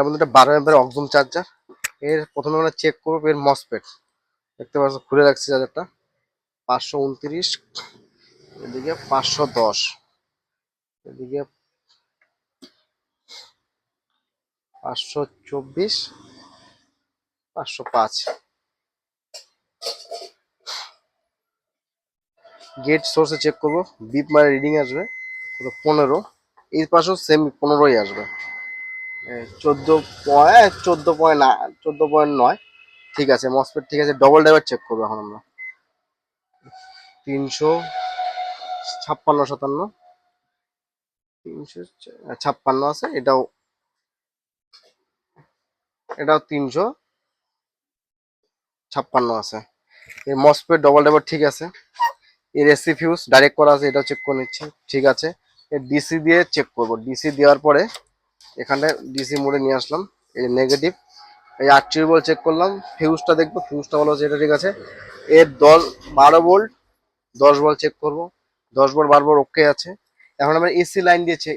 তার মধ্যে একটা 12 অ্যাম্পিয়ার অক্সিজেন চার্জার। এর প্রথমে আমরা চেক করবো এর মসফেট। দেখতে পাচ্ছ খুলে রাখছি চার্জারটা। 529, এদিকে 510, এদিকে 524, 505। গেট সোর্সে চেক করবো, বিপ মানে রিডিং আসবে 15। এই পাশেও সেম 15ই আসবে। 14 পয়েন্ট না, 14.9। ঠিক আছে, মসফেট ঠিক আছে। ডবল ড্রাইভার চেক করবো এখন আমরা। 356, 57, 356 আছে। এটাও 356 আছে। এর মসফেট ডবল ড্রাইভার ঠিক আছে। এর এসি ফিউজ ডাইরেক্ট করা আছে, এটাও চেক করে নিচ্ছি ঠিক আছে। এর ডিসি দিয়ে চেক করবো। ডিসি দেওয়ার পরে এখানে ডিসি মোডে নিয়ে আসলাম, এই নেগেটিভ। এই 38 ভোল্ট চেক করলাম। ফিউজটা দেখবো, ফিউজটা বলা হচ্ছে এটা ঠিক আছে। এর 12 ভোল্ট, 10 ভোল্ট চেক করবো। 10 ভোল্ট 12 ভোল্ট ওকে আছে। এখন আমরা এসি লাইন দিয়েছে,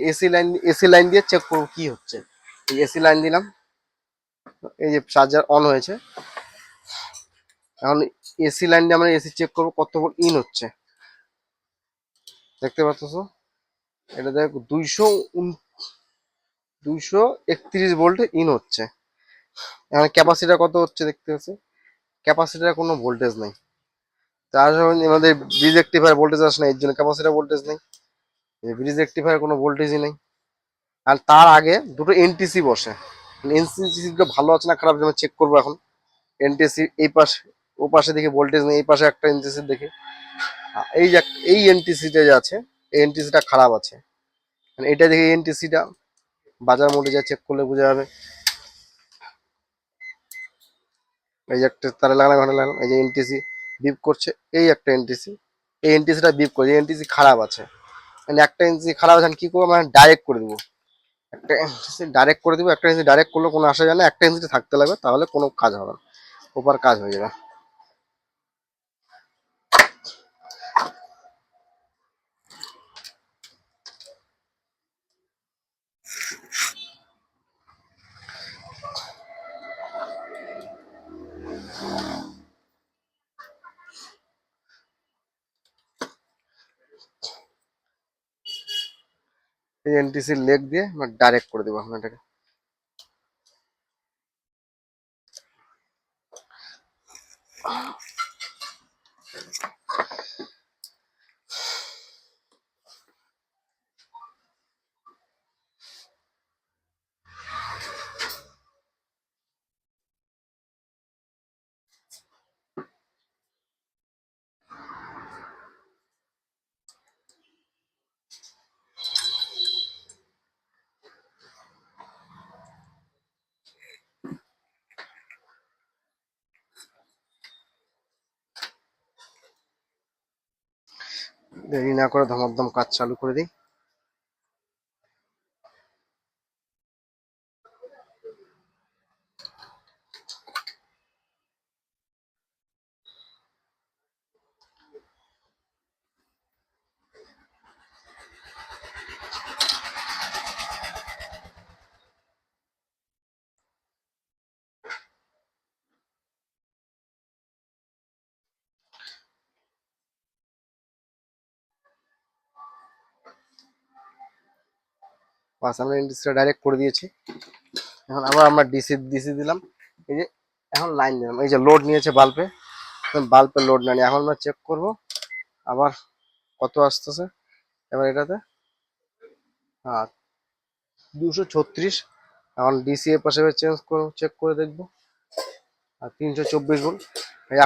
এসি লাইন দিয়ে চেক করবো কি হচ্ছে। এই এসি লাইন দিলাম, এই যে চার্জার অন হয়েছে। এখন এসি লাইন দিয়ে আমরা এসি চেক করবো কত ভোল্ট ইন হচ্ছে। দেখতে পাচ্ছ এটা দেখ 231 ভোল্ট ইন হচ্ছে। এখন ক্যাপাসিটার কত হচ্ছে দেখতে পাচ্ছি, ক্যাপাসিটার কোনো ভোল্টেজ নেই। তার আমাদের ব্রিজ রেক্টিফায়ার ভোল্টেজ আসে না, এর জন্য ক্যাপাসিটার ভোল্টেজ নেই। ব্রিজ রেক্টিফায়ার কোনো ভোল্টেজই নেই। আর তার আগে দুটো এনটিসি বসে, এনটিসিটা ভালো আছে না খারাপ যেন চেক করবো এখন। এনটিসি এই পাশে, ও পাশে দেখি ভোল্টেজ নেই, এই পাশে একটা এনটিসি দেখি। এই যে এই এনটিসিটা যে আছে, এই এনটিসিটা খারাপ আছে। এটা দেখি এনটিসিটা বাজার মোডে যা চেক করলে বোঝা যাবে। এই যে একটা তারে লাগালাম, এই যে এনটিসি বিপ করছে, এই একটা এনটিসি, এই এনটিসিটা বিপ করছে, এনটিসি খারাপ আছে। মানে একটা এনটিসি খারাপ আছে, কি করবো মানে ডাইরেক্ট করে দেবো। একটা এনটিসি ডাইরেক্ট করে দেবো। একটা এনটিসি ডাইরেক্ট করলে কোনো আসা যায় না, একটা এনটিসি থাকতে লাগবে, তাহলে কোনো কাজ হবে না, ওপার কাজ হয়ে যাবে। এই এনটিসির লেগ দিয়ে আমরা ডাইরেক্ট করে দেবো এখন এটাকে। দেরি না করে ধমাধম কাজ চালু করে দিই। বাস আমরা এনটিসিটা ডাইরেক্ট করে দিয়েছি। এখন আবার আমরা ডিসি দিলাম। এই যে এখন লাইন দিলাম, এই যে লোড নিয়েছে বাল্বে, বাল্বের লোড নেয়নি। এখন আমরা চেক করব আবার কত আসতেছে। এবার এটাতে হ্যাঁ 236। এখন ডিসি এর পাশে চেঞ্জ করে চেক করে দেখবো। আর 324 ভোল্ট।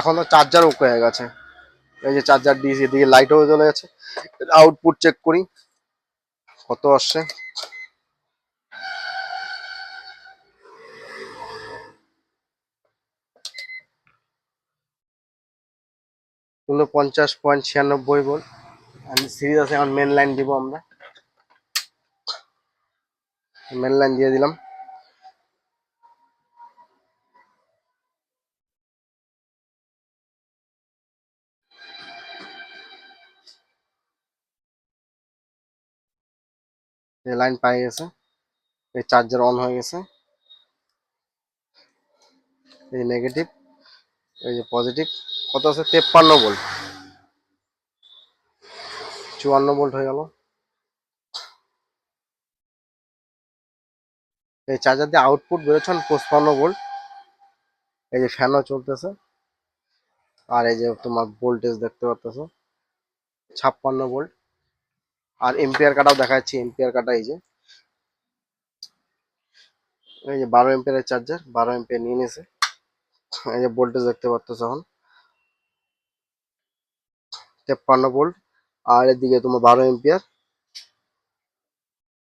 এখন তো চার্জার ওকে হয়ে গেছে। এই যে চার্জার ডিসি দিয়ে লাইটও জ্বলে গেছে। আউটপুট চেক করি কত আসছে। 49.96 ভোল্ট। আমি সিরিজ আছে, এখন মেন লাইন দিব আমরা। মেন লাইন দিয়ে দিলাম। লাইন পাই গেছে, এই চার্জার অন হয়ে গেছে। এই নেগেটিভ, এই যে পজিটিভ। কত আছে? 53 ভোল্ট, 54 ভোল্ট হয়ে গেল। এই চার্জার দিয়ে আউটপুট বেরোচ্ছে 55 ভোল্ট। এই যে ফ্যানও চলতেছে, আর এই যে তোমার ভোল্টেজ দেখতে পাচ্ছ 56 ভোল্ট। আর এম্পিয়ার কাটাও দেখা যাচ্ছে, এম্পিয়ার কাটা এই যে 12 এম্পিয়ারের চার্জার, 12 এম্পিয়ার নিয়ে নিয়েছে। এই যে ভোল্টেজ দেখতে পাচ্ছ এখন 53 ভোল্ট, আর এদিকে তোমার 12 এম্পিয়ার।